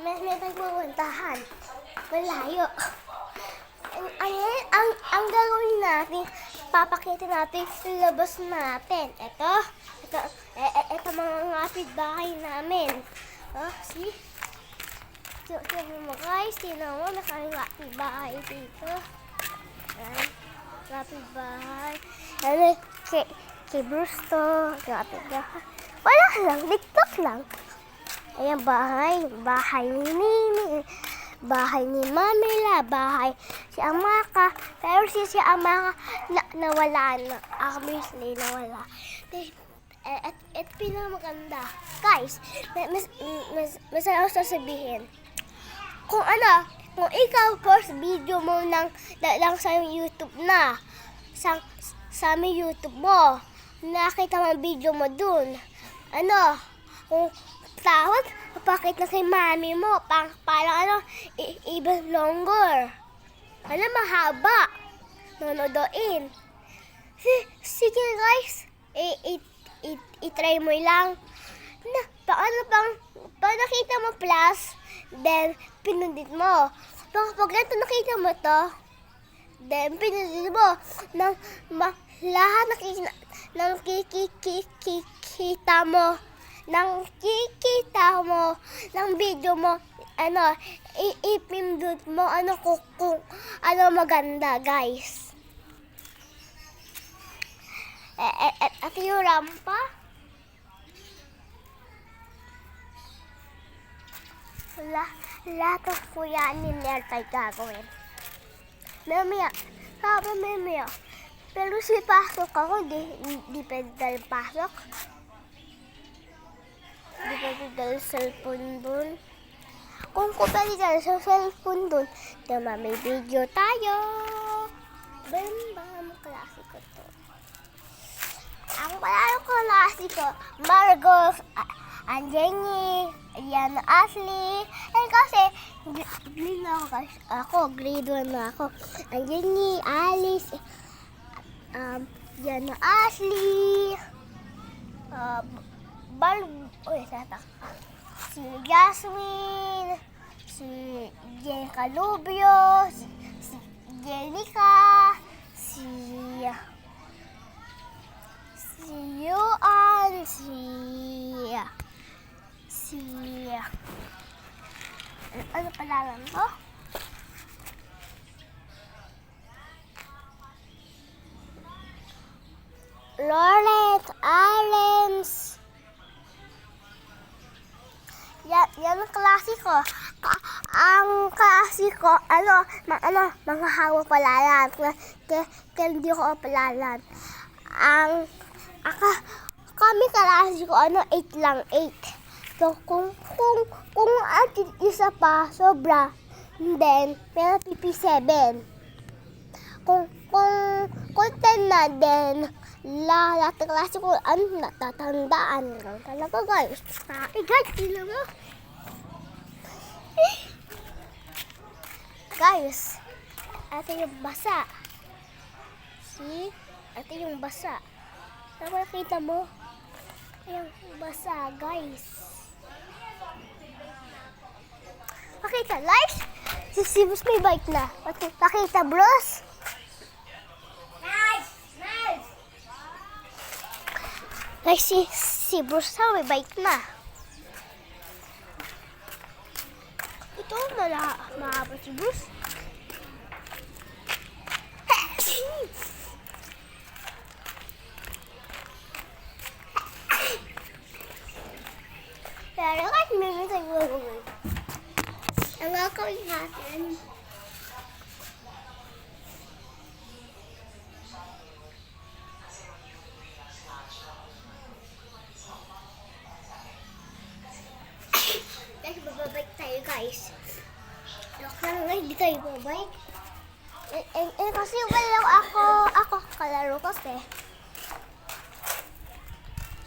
may pagpupuntahan. Malayo. Ang gagawin natin, papakita natin yung labas natin. Ito mga kapitbahay namin. Oh, see? Tignan mo guys, tignan mo, nakakapitbahay dito. Ayan, kapitbahay. Ano, kay Bruce to, kapitbahay. Wala lang, TikTok lang. Ayan, bahay ni Mimi. Bahay ni Mamila, bahay si Amaka. Pero si Amaka nawala na. Obviously, nawala. At pinamaganda. Guys, mas ako sasabihin. Kung ikaw first video mo lang sa YouTube na, sa YouTube mo, nakita mo ang video mo dun. Kung tawag, papakita kay mami mo, parang even longer. Mahaba. Nonodoin. Sige guys, i-try mo lang. Paano nakita mo plus, then pinundit mo. Pag ito nakita mo to, then pinundit mo. Lahat kikita mo ng video mo, ipindot mo, kung maganda, guys. At yung rampa, lahat ng kuyanin nila tayo gagawin. Mamaya. Pero si pasok ako, di pwede dahil pasok. Di pwede dahil cellphone dun. Kung pwede dahil sa cellphone dun, may video tayo. Bam, klasiko to. Ang palalo ko klasiko, Margot, Jenny, Yan, Ashley. Kasi, grade 1 na ako. Jenny, Alice, Yan, Ashley, si Jasmine, si Jen Calubio, si Jenica, si Yuan, ano pala lang to? Lawrence, Arens. Yan ang klasiko. Ang klasiko, mga hawa palalan. Kaya hindi ko palalan. Kami klasiko, 8 lang, 8. So, kung isa pa, sobra. Then, pero PP7. Kung 10 na, then, lahat ng klase ko, natatandaan. Talaga, guys. Guys, sila mo. Guys, ito yung basa. See? Ito yung basa. Nakita mo? Yung basa, guys. Pakita, guys. Si Bruce may bike na. Pakita, Bruce. Like si Bruce may bike na. Ito mahaba si Bruce. Pero kahit may gagawin. Ang gagawin natin, bababike tayo, guys. Joke lang, hindi tayo babike. Kasi wala ako kalaro kasi.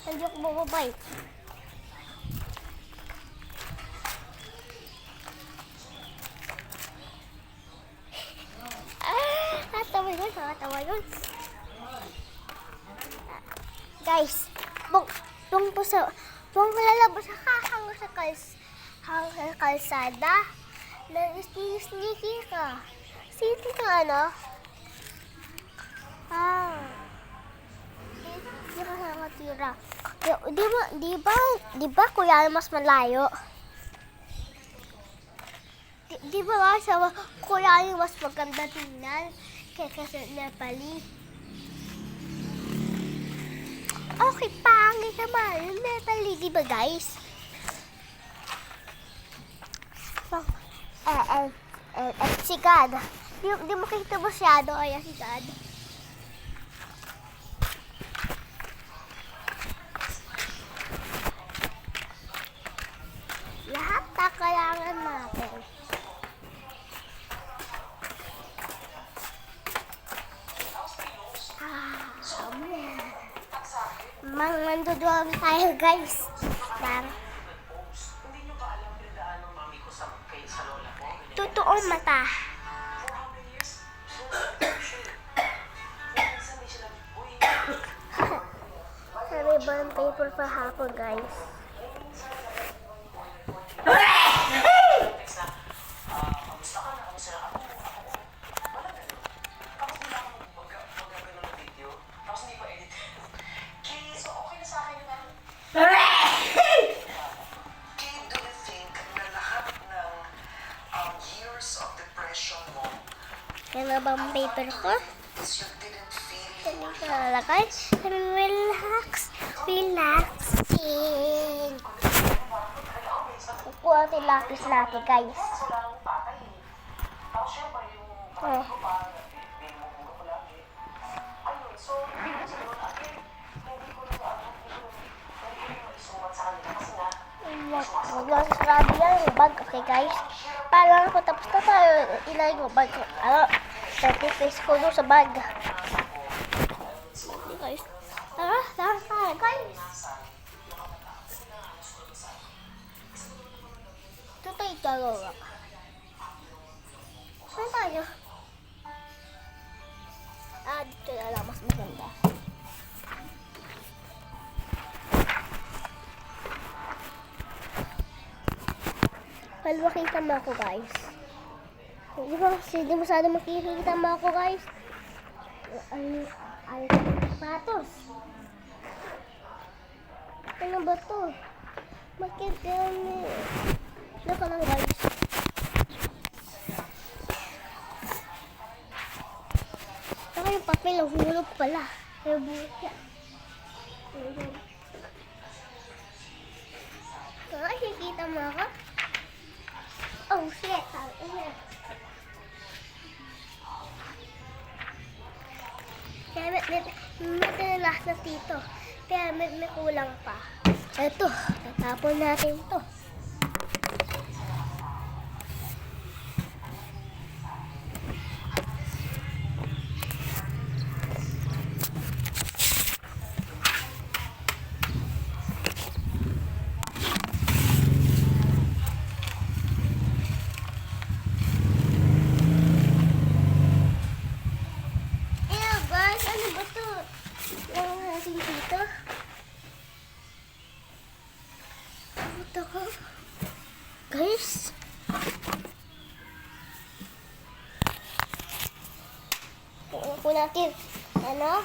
Hindi ako bababike. Nakatawa yun. Guys, kung lalabas hanggang Hanggang kalsada. Sneaky ka. Sneaky ka, ano? Hindi ka nakatira. Di ba kuya mas malayo? Di ba sa kuya mas maganda tingnan kaya sa Nepali? Okay, pangit naman yung Nepali, di ba guys? Si God. Di mo kita masyado, ayan si God. Lahat na kailangan natin. Manduduwag tayo guys. Totoo mata. Sabi ba ng paper pa hapon guys? Yan na ba ang paper ko? Yan ka lalagay. Relaxing. Kukuha natin lapis natin guys. Huwag lang sarabi yan yung bag, okay guys? Parang ako tapos na tayo ilagay mo bag. 30 face ko doon sa bag. Okay guys. Tara guys. Ito tayo dalawa. Saan tayo? Dito na lang mas maganda. Well, makita mo ako guys. Di ba? Hindi masyado makikita mo ako guys. Ay, sapatos. Ano ba to? Bakit yan eh? Laka lang guys. Saka yung papel, hulog pala. Pero buhat yan. Nakikita mo ako? Oh shit! Kaya may last na dito. Kaya may kulang pa. Ito, tatapon natin to. Guys, po natin ano?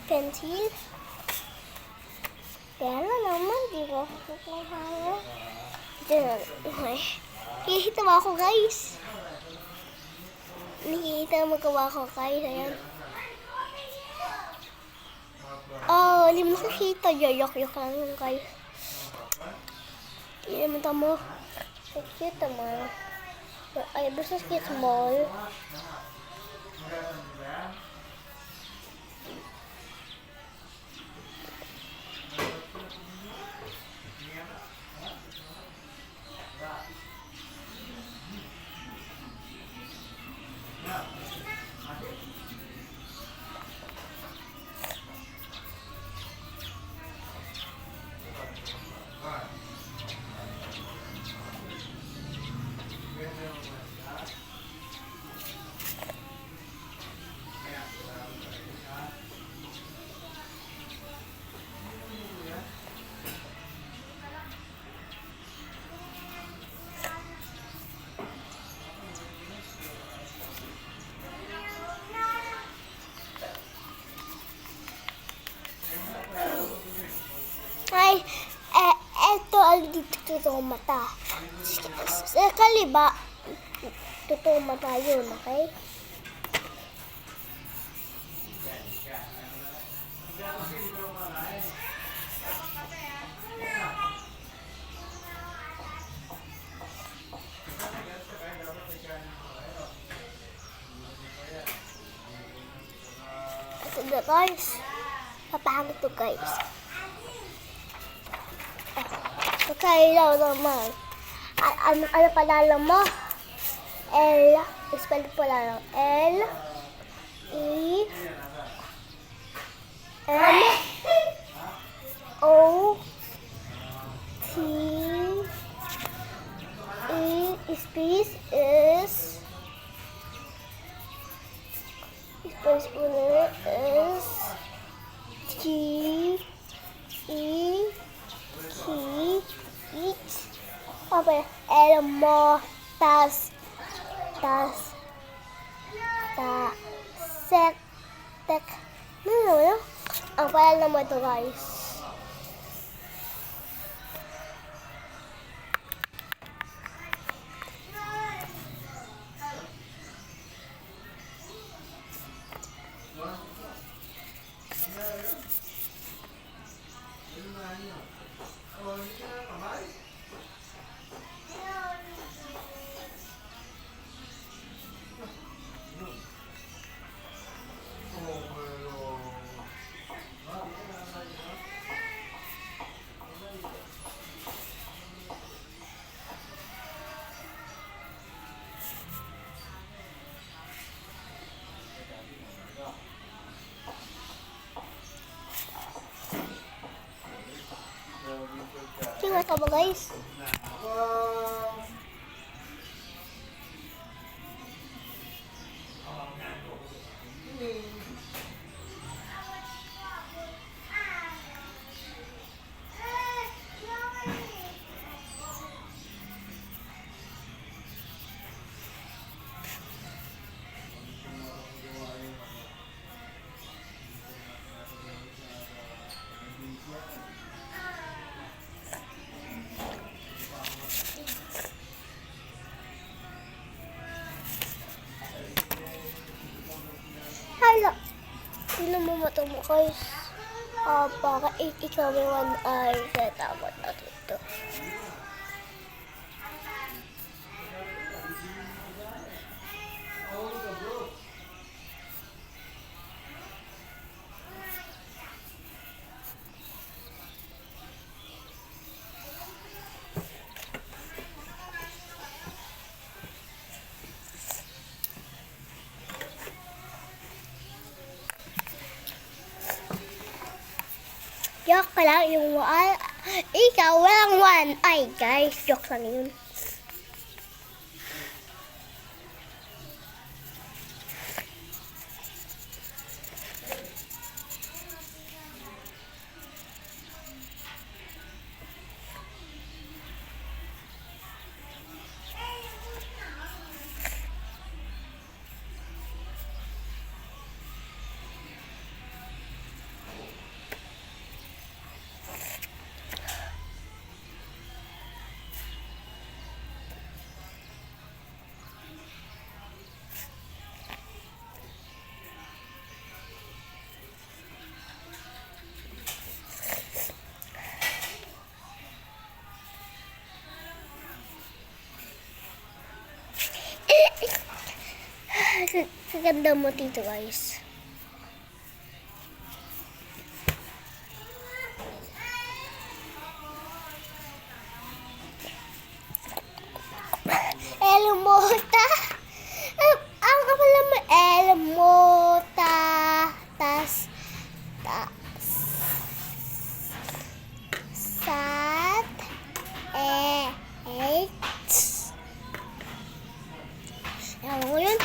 Pencil. Pero naman, di ko kukuha. Hihita mo ako guys. Nakikita mo gawa ko guys. Ayan. Oh, hindi mo nakikita. Yoyok lang yun guys. Hindi naman tamo. Nakikita mo. Ay, basta small. totoong mata. Sa kaliba, totoong mata yun, okay? Ito guys, papahangit to guys. Okay, daw naman. Ano palala mo? L, spell pala lang. L, E, M, O, T, E, space is, space ulit is, G, E, K, H, okay, L mo, sek, tek, ano? Ang pala naman ito guys. Tingnan ka ba guys? Hala, tingnan mo mata mo guys. Para ikaw may one eye. Kaya tama natin ito. Joke lang yung ikaw walang one eye guys. Joke lang yun. Kaganda mo dito guys. Elmota. Ang kapala mo Elmota. Sat. Ano mo yun?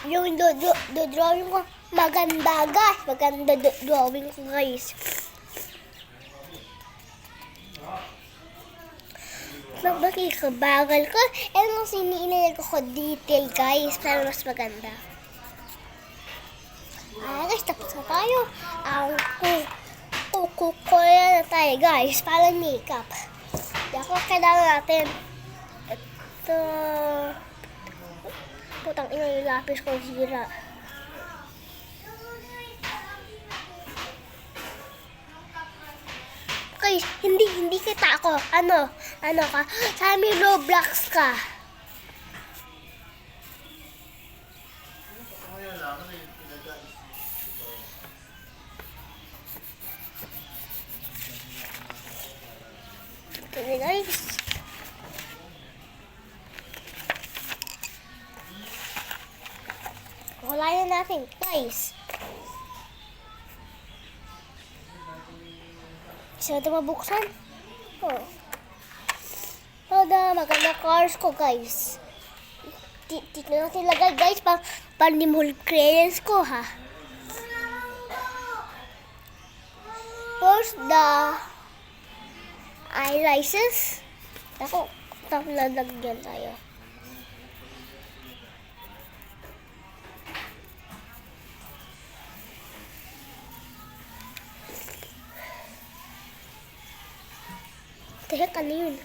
yung drawing ko, maganda guys. Maganda drawing ko guys. Bagal ko. Kung siniilalagay ko detail guys, para mas maganda. Guys, tapos na tayo. Ang kukukuya na tayo guys, para makeup. Dako, kailangan natin. Ito. Putang ina, yung lapis ko sira. Guys, hindi kita ako. Ano ka? Sa amin Roblox ka. Okay, guys. Wala na natin, guys. Gusto natin mabuksan? Oh. Tada, maganda cars ko, guys. Dito natin lagay, guys, para di mahulog crayons ko, ha? First, the eyelashes. Ako, tapos lalagyan tayo. Teka, ano yun?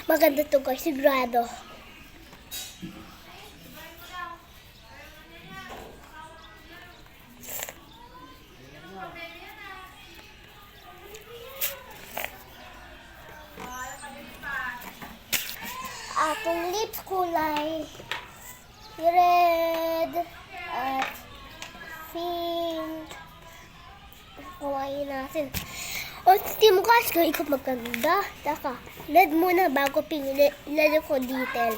Maganda to guys, sigurado. Atong lips kulay red at pink. Kumain natin. O, hindi mo guys, ikaw maganda. Taka, red muna bago pink. Ilagay ko detail.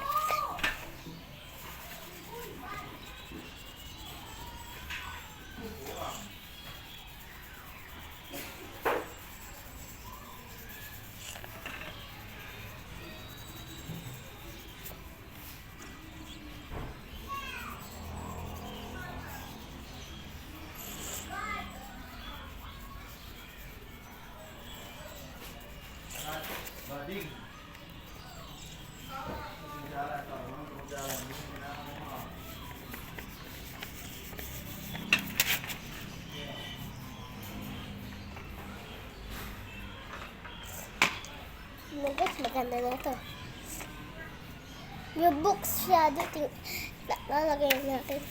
Guys, maganda na ito. Yung books siya dito. Lalagay natin.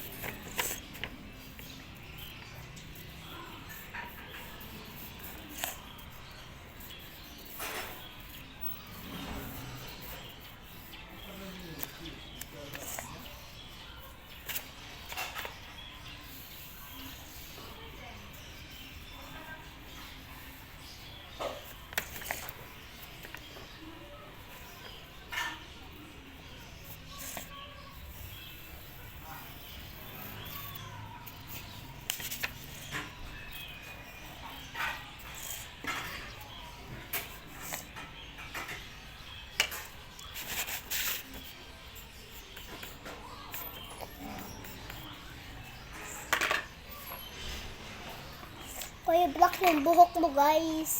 Kuya, black yung buhok mo, guys.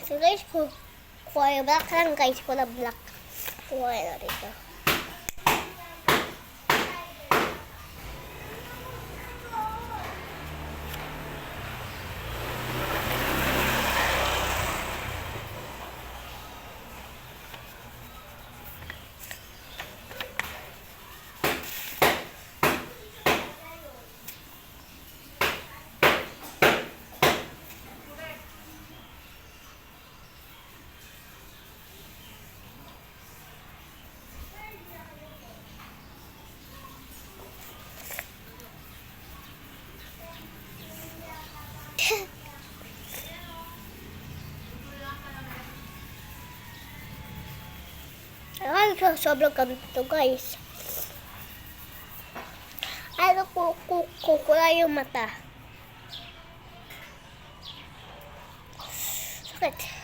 So, guys, kuya, black lang, guys. Kuya, black. Kuya na rito. Ay, sobrang ganito, guys. Ano kukula yung mata. Sakit.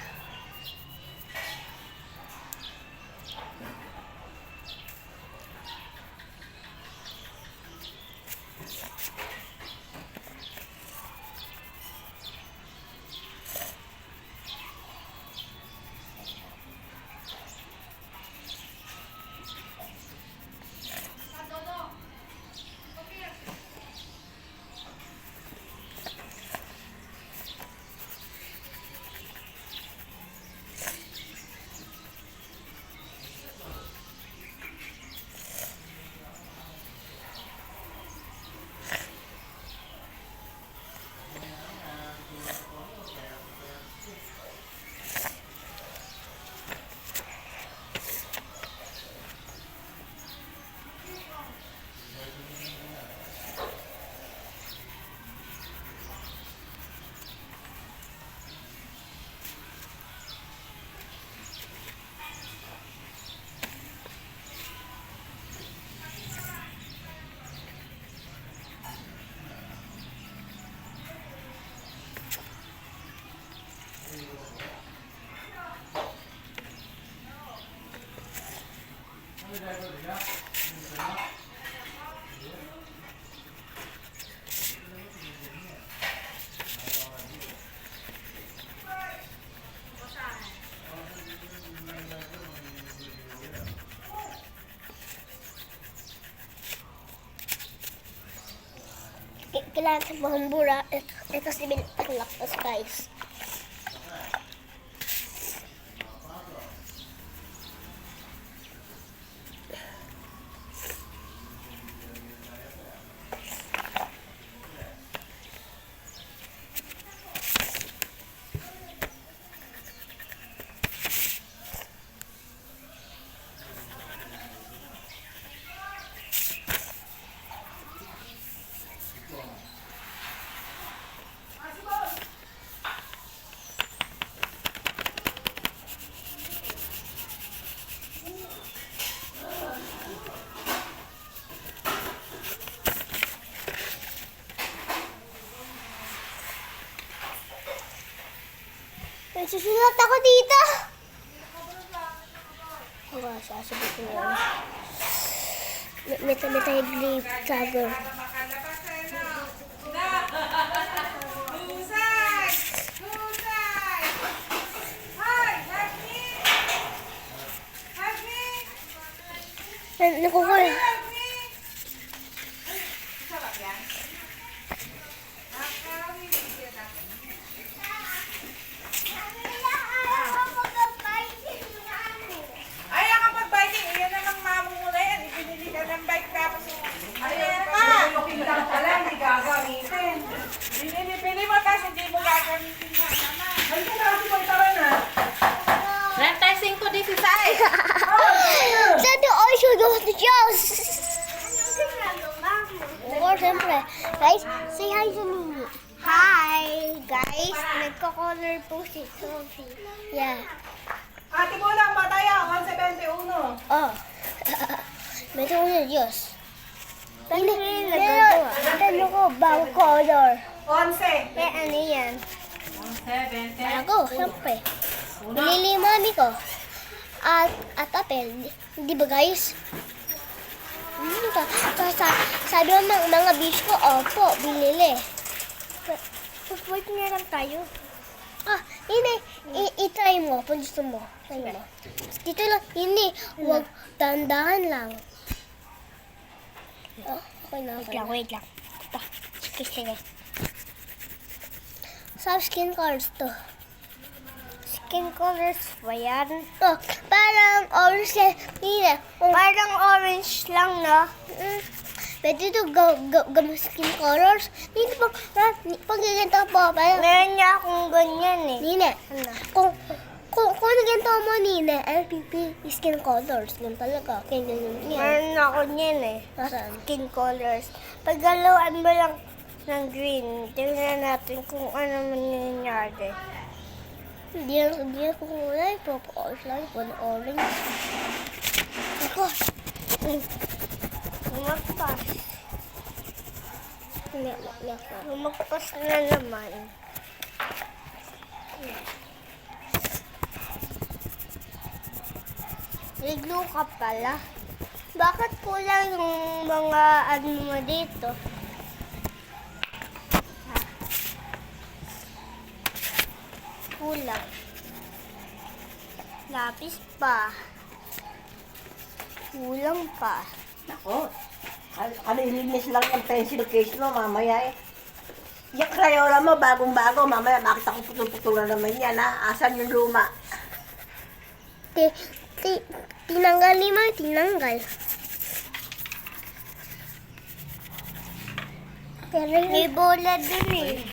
Kailangan sa mahambura. Ito si Bilaktos, guys. Susulat ako dito. Wala, sasabi ko yan. May tayo grave travel. Nakukul. Pinili mo kasi hindi mo gagamitin nga naman. Ay, kung kasi mo ito rin ha. Rentasing ko din si Sai. Saan yung oisyo dos de Diyos? Oo, siyempre. Guys, say hi to me. Hi, guys. Nagko-color po si Sophie. Yeah. Ate mo lang, bataya, 171. Oh. May ito na Diyos. Hindi, tanong ko, bago color. 11. May ano yan? 7. Bago, siyempre. Binili yung mami ko. At apel. Di ba, guys? Sabi ng mga bis ko, opo, binili. Support niya lang tayo. Hindi. I-try mo kung gusto mo. Try mo. Dito lang. Hindi. Huwag dandahan lang. Okay na. Wait lang. Sige. Sa skin colors to. Skin colors ba yan? Parang orange lang. Hindi. Parang orange lang, no? Pwede ito gamit skin colors. Hindi pag ganito po. Meron niya akong ganyan eh. Nina. Kung ganito mo, Nina, LPP skin colors. Ganun talaga. Meron ako niyan eh. Nasaan? Skin colors. Paggalawaan mo lang ng green, tingnan natin kung ano mangyayari. Hindi ako kulay. Papa-orange lang. Orange. Ako. Lumagpas. Lumagpas na naman. Liglo ka pala. Bakit kulang yung mga ano mo dito? Kulang. Lapis pa. Kulang pa. Nako. Ano ilinis lang yung pencil case mo mamaya eh. Yung Crayola mo, bagong-bago. Mamaya, bakit ako putol-putol na naman yan, ha? Asan yung luma? Tinanggal ni Ma, tinanggal. Pero may bola dun eh.